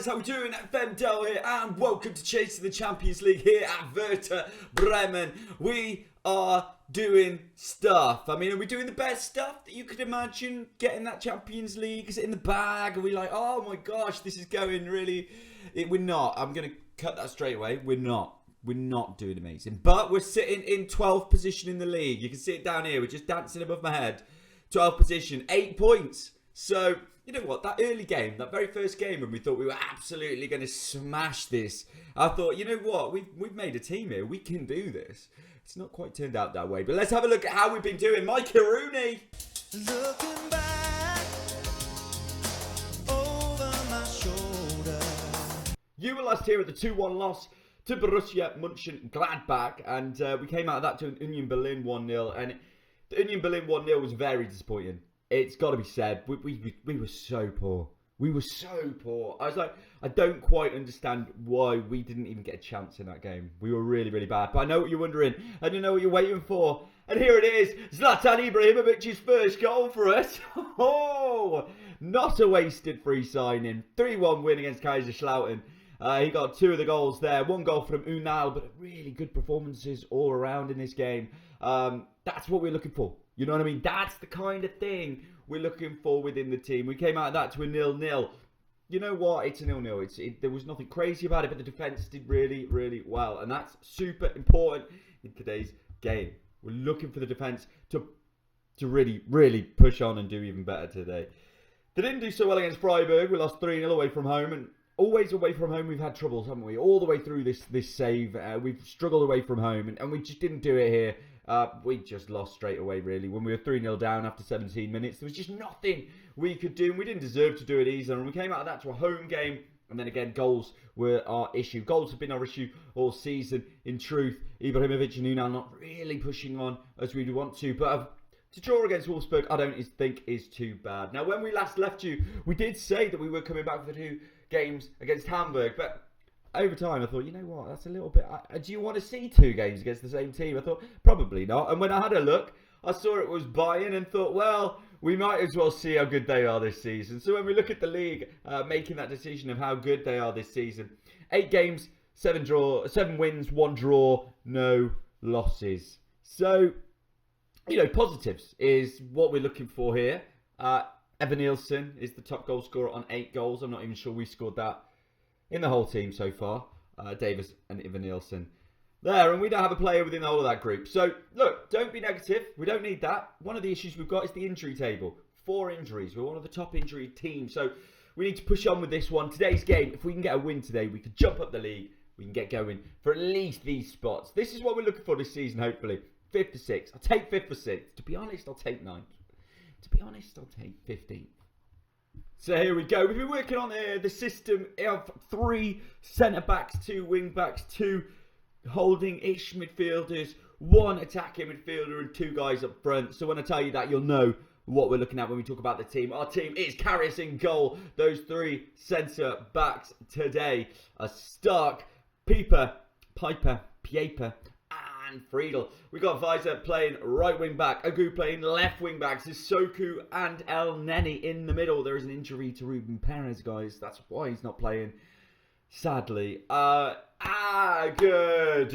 guys, how we doing? FMDale here, and welcome to Chasing the Champions League here at Werder Bremen. We are doing stuff. I mean, are we doing the best stuff that you could imagine? Getting that Champions League? Is it in the bag? Are we like, oh my gosh, this is going really... We're not. I'm going to cut that straight away. We're not. We're not doing amazing. But we're sitting in 12th position in the league. You can see it down here. We're just dancing above my head. 12th position, 8 points. So... you know what, that early game, that very first game when we thought we were absolutely going to smash this, I thought, you know what, we've made a team here, we can do this. It's not quite turned out that way, but let's have a look at how we've been doing. Mike Rooney. Looking back over my shoulder. You were last here at the 2-1 loss to Borussia Mönchengladbach, and we came out of that to an Union Berlin 1-0, and the Union Berlin 1-0 was very disappointing. It's got to be said, we were so poor. We were so poor. I was like, I don't quite understand why we didn't even get a chance in that game. We were really, really bad. But I know what you're wondering, and you know what you're waiting for. And here it is, ZLATAN Ibrahimovic's first goal for us. Oh, not a wasted free signing. 3-1 win against Kaiserslautern. He got 2 of the goals there. 1 goal from Unal, but really good performances all around in this game. That's what we're looking for. You know what I mean? That's the kind of thing we're looking for within the team. We came out of that to a 0-0. You know what? It's a 0-0. There was nothing crazy about it, but the defence did really, really well. And that's super important in today's game. We're looking for the defence to really, really push on and do even better today. They didn't do so well against Freiburg. We lost 3-0 away from home. And always away from home, we've had troubles, haven't we? All the way through this save, we've struggled away from home. And we just didn't do it here. We just lost straight away, really. When we were 3-0 down after 17 minutes, there was just nothing we could do. And we didn't deserve to do it either. And we came out of that to a home game. And then again, goals were our issue. Goals have been our issue all season. In truth, Ibrahimovic and Unal not really pushing on as we want to. But to draw against Wolfsburg, I don't think is too bad. Now, when we last left you, we did say that we were coming back for the 2 games against Hamburg. But over time, I thought, you know what, that's a little bit... do you want to see 2 games against the same team? I thought, probably not. And when I had a look, I saw it was Bayern and thought, well, we might as well see how good they are this season. So when we look at the league, making that decision of how good they are this season, 8 games, 7 wins, 1 draw, no losses. So, you know, positives is what we're looking for here. Evan Nielsen is the top goal scorer on 8 goals. I'm not even sure we scored that in the whole team so far. Davis and Ivan Nielsen there, and we don't have a player within the whole of that group. So look, don't be negative. We don't need that. One of the issues we've got is the injury table. 4 injuries. We're one of the top injury teams, so we need to push on with this one. Today's game, if we can get a win today, we could jump up the league. We can get going for at least these spots. This is what we're looking for this season, hopefully. 5th to 6th. I'll take 5th for 6th. To be honest, I'll take 9th. To be honest, I'll take 15th. So here we go. We've been working on the system of 3 centre-backs, 2 wing-backs, 2 holding-ish midfielders, 1 attacking midfielder and 2 guys up front. So when I tell you that, you'll know what we're looking at when we talk about the team. Our team is Karius in goal. Those 3 centre-backs today are Stark, Piper, Pieper, and Friedel. We got Weiser playing right wing back, Agu playing left wing back, Sissoko and El Neni in the middle. There is an injury to Ruben Perez, guys. That's why he's not playing, sadly. Good.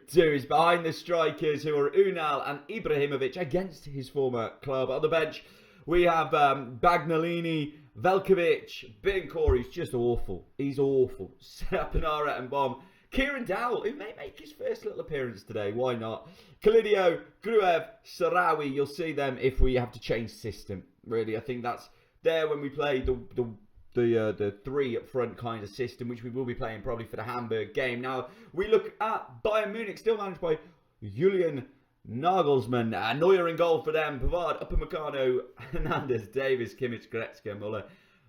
He's behind the strikers who are Unal and Ibrahimovic against his former club. On the bench, we have Bagnolini, Velkovic, Bittencourt, who's just awful. He's awful. Sapanara and Bomb. Kieran Dowell, who may make his first little appearance today. Why not? Kalidio, Gruev, Sarawi. You'll see them if we have to change system. Really, I think that's there when we play the 3 up front kind of system, which we will be playing probably for the Hamburg game. Now, we look at Bayern Munich, still managed by Julian Nagelsmann. Neuer in goal for them. Pavard, Upamecano, Hernandez, Davis, Kimmich, Goretzka, Muller,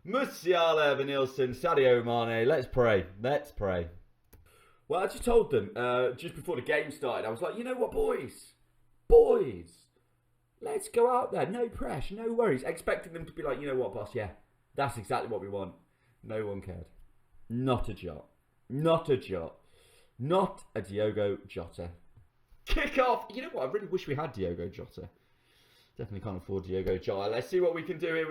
Musiala, Van Nielsen, Sadio Mane. Let's pray. Well, I just told them just before the game started, I was like, you know what, boys, let's go out there. No pressure, no worries. Expecting them to be like, you know what, boss, yeah, that's exactly what we want. No one cared. Not a jot. Not a Diogo Jota. Kick off. You know what, I really wish we had Diogo Jota. Definitely can't afford Diogo Jota. Let's see what we can do here.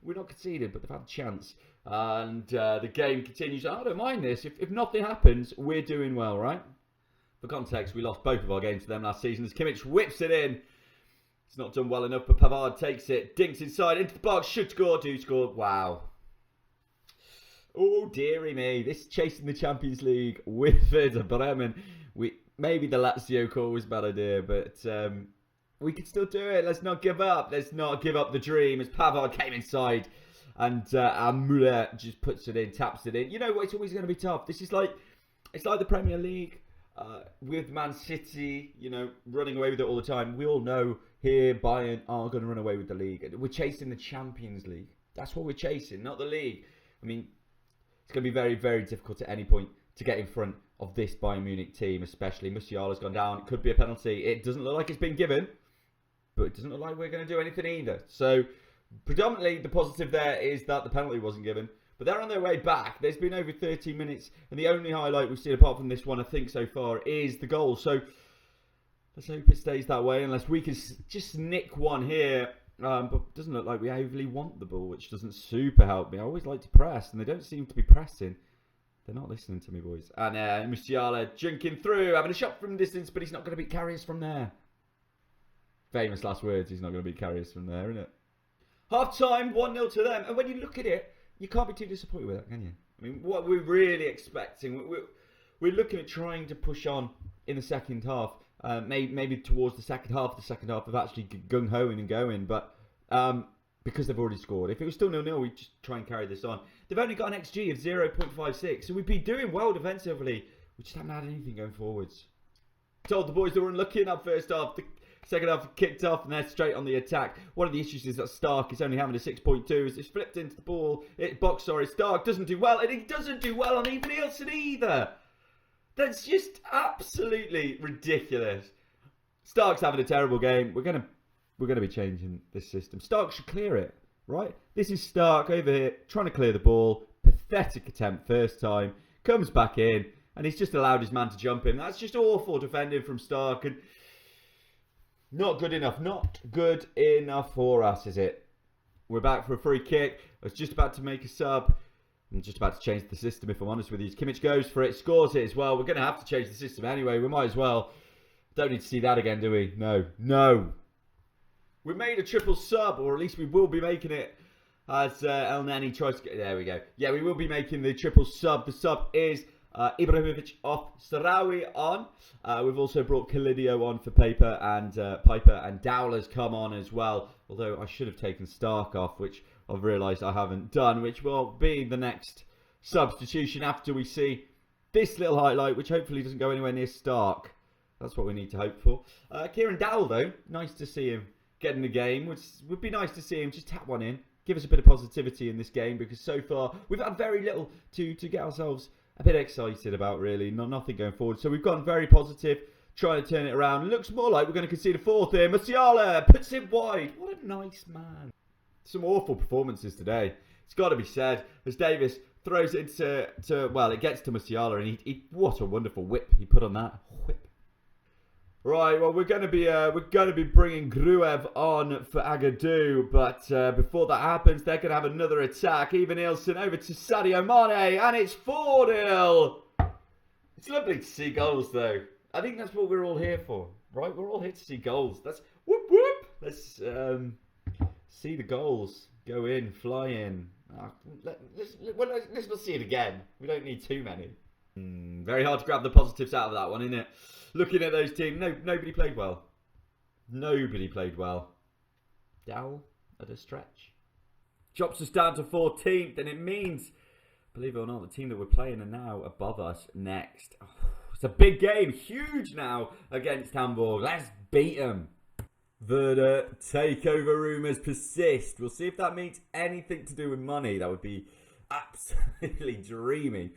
We're not conceded, but they've had a chance. And the game continues. I don't mind this. If nothing happens, we're doing well, right? For context, we lost both of our games to them last season as Kimmich whips it in. It's not done well enough, but Pavard takes it, dinks inside, into the box, should score, do score. Wow. Oh, dearie me. This is chasing the Champions League with Werder Bremen. Maybe the Lazio call was a bad idea, but we can still do it. Let's not give up. Let's not give up the dream as Pavard came inside and Müller just puts it in, taps it in. You know what? It's always going to be tough. It's like the Premier League. With Man City, running away with it all the time. We all know here Bayern are going to run away with the league. We're chasing the Champions League. That's what we're chasing, not the league. I mean, it's going to be very, very difficult at any point to get in front of this Bayern Munich team, especially. Musiala's gone down. It could be a penalty. It doesn't look like it's been given, but it doesn't look like we're going to do anything either. So, predominantly, the positive there is that the penalty wasn't given. But they're on their way back. There's been over 13 minutes. And the only highlight we've seen, apart from this one, I think, so far, is the goal. So, let's hope it stays that way. Unless we can just nick one here. But it doesn't look like we overly want the ball, which doesn't super help me. I always like to press, and they don't seem to be pressing. They're not listening to me, boys. And Musiala junking through, having a shot from distance, but he's not going to beat Karius from there. Famous last words, he's not going to beat Karius from there, isn't it? Half-time, 1-0 to them. And when you look at it, you can't be too disappointed with that, can you? I mean, what we're really expecting, we're looking at trying to push on in the second half. Maybe towards the second half of actually gung-hoing and going. But because they've already scored. If it was still 0-0, we'd just try and carry this on. They've only got an XG of 0.56. So we'd be doing well defensively. We just haven't had anything going forwards. Told the boys they were unlucky in that first half. The second half kicked off and they're straight on the attack. One of the issues is that Stark is only having a 6.2 as it's flipped into the ball. Stark doesn't do well, and he doesn't do well on even Nielsen either. That's just absolutely ridiculous. Stark's having a terrible game. We're gonna be changing this system. Stark should clear it, right? This is Stark over here trying to clear the ball. Pathetic attempt first time. Comes back in and he's just allowed his man to jump in. That's just awful defending from Stark and not good enough. Not good enough for us, is it? We're back for a free kick. I was just about to make a sub. I'm just about to change the system, if I'm honest with you. Kimmich goes for it, scores it as well. We're going to have to change the system anyway. We might as well. Don't need to see that again, do we? No. We made a triple sub, or at least we will be making it as El Neni tries to get... There we go. Yeah, we will be making the triple sub. The sub is Ibrahimovic off, Sarawi on. We've also brought Kalidio on for Piper and Dowler's come on as well. Although I should have taken Stark off, which I've realised I haven't done, which will be the next substitution after we see this little highlight, which hopefully doesn't go anywhere near Stark. That's what we need to hope for. Kieran Dowell, though, nice to see him get in the game. Would be nice to see him just tap one in, give us a bit of positivity in this game, because so far we've had very little to get ourselves a bit excited about, really. Nothing going forward. So we've gone very positive, trying to turn it around. Looks more like we're going to concede a fourth here. Musiala puts it wide. What a nice man. Some awful performances today. It's got to be said. As Davis throws it it gets to Musiala, and he what a wonderful whip he put on that. Whip. Right, well, we're going to be bringing Gruev on for Agadou, but before that happens, they're going to have another attack. Even Nielsen over to Sadio Mane, and it's 4-0. It's lovely to see goals, though. I think that's what we're all here for, right? We're all here to see goals. That's whoop whoop. Let's see the goals go in, fly in. Let's not see it again. We don't need too many. Very hard to grab the positives out of that one, isn't it? Looking at those teams, nobody played well. Nobody played well. Dowell at a stretch. Drops us down to 14th, and it means, believe it or not, the team that we're playing are now above us next. Oh, it's a big game, huge now against Hamburg. Let's beat them. Werder takeover rumours persist. We'll see if that means anything to do with money. That would be absolutely dreamy.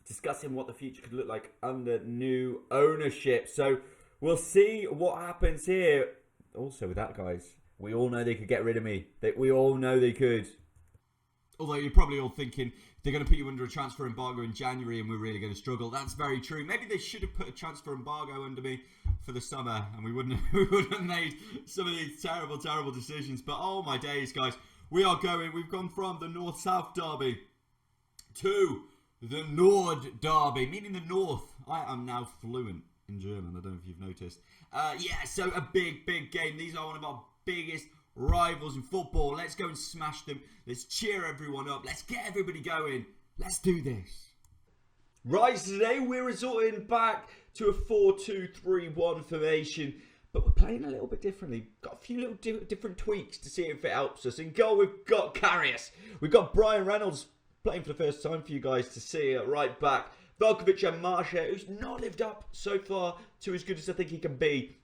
Discussing what the future could look like under new ownership. So we'll see what happens here. Also with that, guys, we all know they could get rid of me. We all know they could. Although you're probably all thinking, they're going to put you under a transfer embargo in January and we're really going to struggle. That's very true. Maybe they should have put a transfer embargo under me for the summer and we wouldn't have made some of these terrible, terrible decisions. But oh my days, guys. We've gone from the North-South derby to the Nord derby, meaning the North. I am now fluent in German. I don't know if you've noticed. So a big, big game. These are one of our biggest rivals in football. Let's go and smash them. Let's cheer everyone up. Let's get everybody going. Let's do this. Right, so today we're resorting back to a 4-2-3-1 formation, but we're playing a little bit differently. Got a few little different tweaks to see if it helps us. In goal, we've got Karius. We've got Brian Reynolds playing for the first time for you guys to see at right back. Velkovic and Marsha, who's not lived up so far to as good as I think he can be.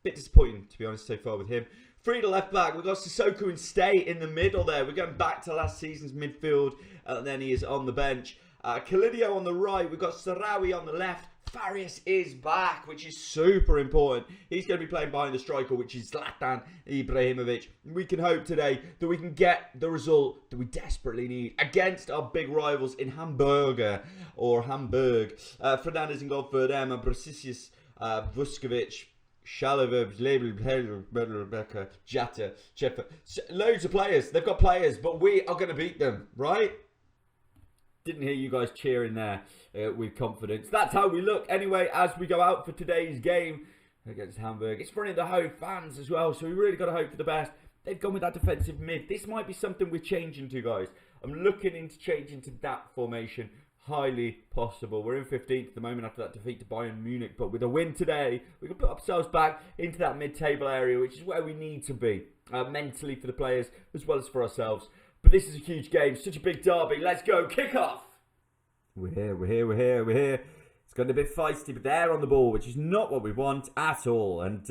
Bit disappointing, to be honest, so far with him. Friedel left back. We've got Sissoko and Stay in the middle there. We're going back to last season's midfield, and then he is on the bench. Kalidio on the right. We've got Sarawi on the left. Farias is back, which is super important. He's going to be playing behind the striker, which is ZLATAN Ibrahimovic. We can hope today that we can get the result that we desperately need against our big rivals in Hamburg. Fernandez in goal for them, and Brasisius, Vuskovic, Shalover, Rebecca, Jatta, Cheffer. Loads of players. They've got players, but we are going to beat them, right? Didn't hear you guys cheering there with confidence. That's how we look anyway as we go out for today's game against Hamburg. It's front of the home fans as well, so we really got to hope for the best. They've gone with that defensive mid. This might be something we're changing to, guys. I'm looking into changing to that formation. Highly possible. We're in 15th at the moment after that defeat to Bayern Munich, but with a win today, we can put ourselves back into that mid-table area, which is where we need to be mentally for the players as well as for ourselves. But this is a huge game, such a big derby. Let's go, kick off. We're here. It's going to be a bit feisty, but they're on the ball, which is not what we want at all. And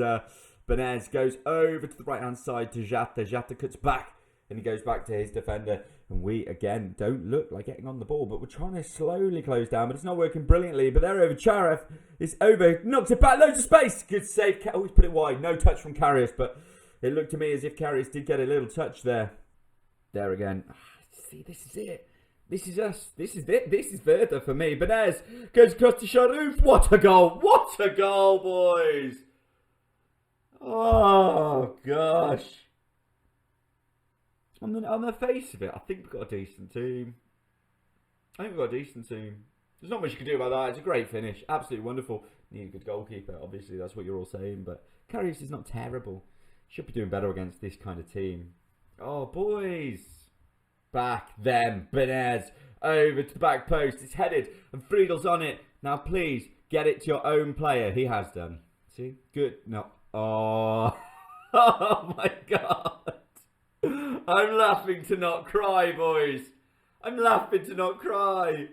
Benez goes over to the right-hand side to Jatta. Jatta cuts back, and he goes back to his defender. And we, again, don't look like getting on the ball, but we're trying to slowly close down, but it's not working brilliantly. But they're over. Charev is over, knocks it back, loads of space. Good save. Always put it wide. No touch from Karius, but it looked to me as if Karius did get a little touch there. There again. See, this is it. This is us. This is it. This is Werder for me. Benez goes across to Sharouf. What a goal. What a goal, boys. Oh, gosh. On the face of it, I think we've got a decent team. There's not much you can do about that. It's a great finish. Absolutely wonderful. Need a good goalkeeper. Obviously, that's what you're all saying. But Karius is not terrible. Should be doing better against this kind of team. Oh, boys. Back them. Benez over to the back post. It's headed and Friedel's on it. Now, please, get it to your own player. He has done. See? Good. No. Oh. Oh, my God. I'm laughing to not cry, boys. I'm laughing to not cry.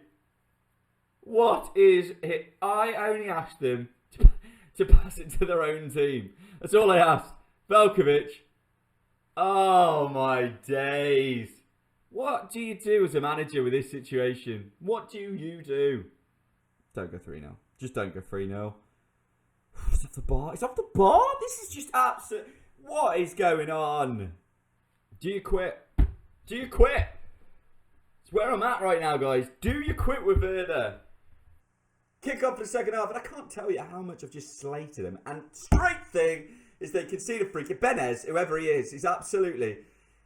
What is it? I only asked them to pass it to their own team. That's all I asked. Velkovic. Oh, my days. What do you do as a manager with this situation? What do you do? Don't go 3-0. Just don't go 3-0. It's off the bar. It's off the bar? This is just absolute. What is going on? Do you quit? Do you quit? It's where I'm at right now, guys. Do you quit with Werder? Kick off for the second half, and I can't tell you how much I've just slated them. And straight thing is they concede a free kick. Benez, whoever he is, he's absolutely.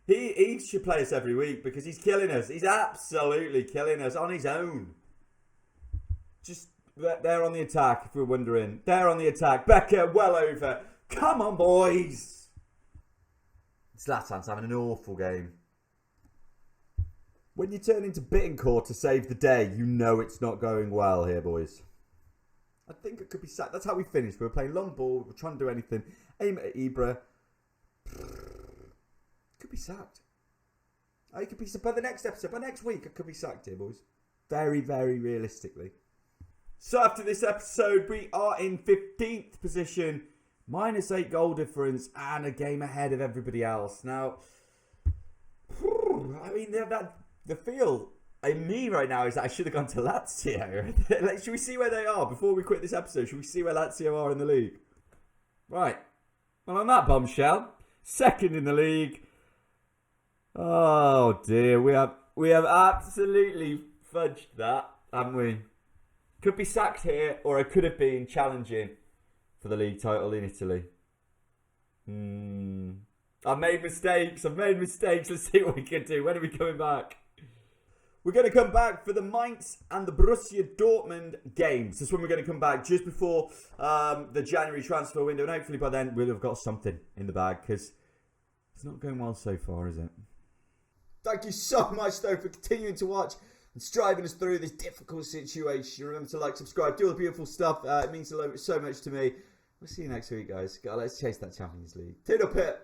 He should play us every week because he's killing us. He's absolutely killing us on his own. Just they're on the attack, if we're wondering. They're on the attack. Becker, well over. Come on, boys. ZLATAN's having an awful game. When you turn into Bittencourt to save the day, you know it's not going well here, boys. I think it could be sacked. That's how we finished. We were playing long ball. We were trying to do anything. Aim at Ibra. Could be sacked. I could be by the next episode. By next week, I could be sacked here, boys. Very, very realistically. So after this episode, we are in 15th position. -8 goal difference and a game ahead of everybody else. Now, I mean, the feel in me right now is that I should have gone to Lazio. Like, should we see where they are before we quit this episode? Should we see where Lazio are in the league? Right. Well, on that bombshell, second in the league. Oh dear, we have We have absolutely fudged that, haven't we? Could be sacked here, or I could have been challenging for the league title in Italy. I've made mistakes. Let's see what we can do. When are we coming back? We're going to come back for the Mainz and the Borussia Dortmund games. That's when we're going to come back, just before the January transfer window. And hopefully by then we'll have got something in the bag, because it's not going well so far, is it? Thank you so much, though, for continuing to watch and striving us through this difficult situation. Remember to like, subscribe, do all the beautiful stuff. It means so much to me. We'll see you next week, guys. Let's chase that Champions League. Toodle pit.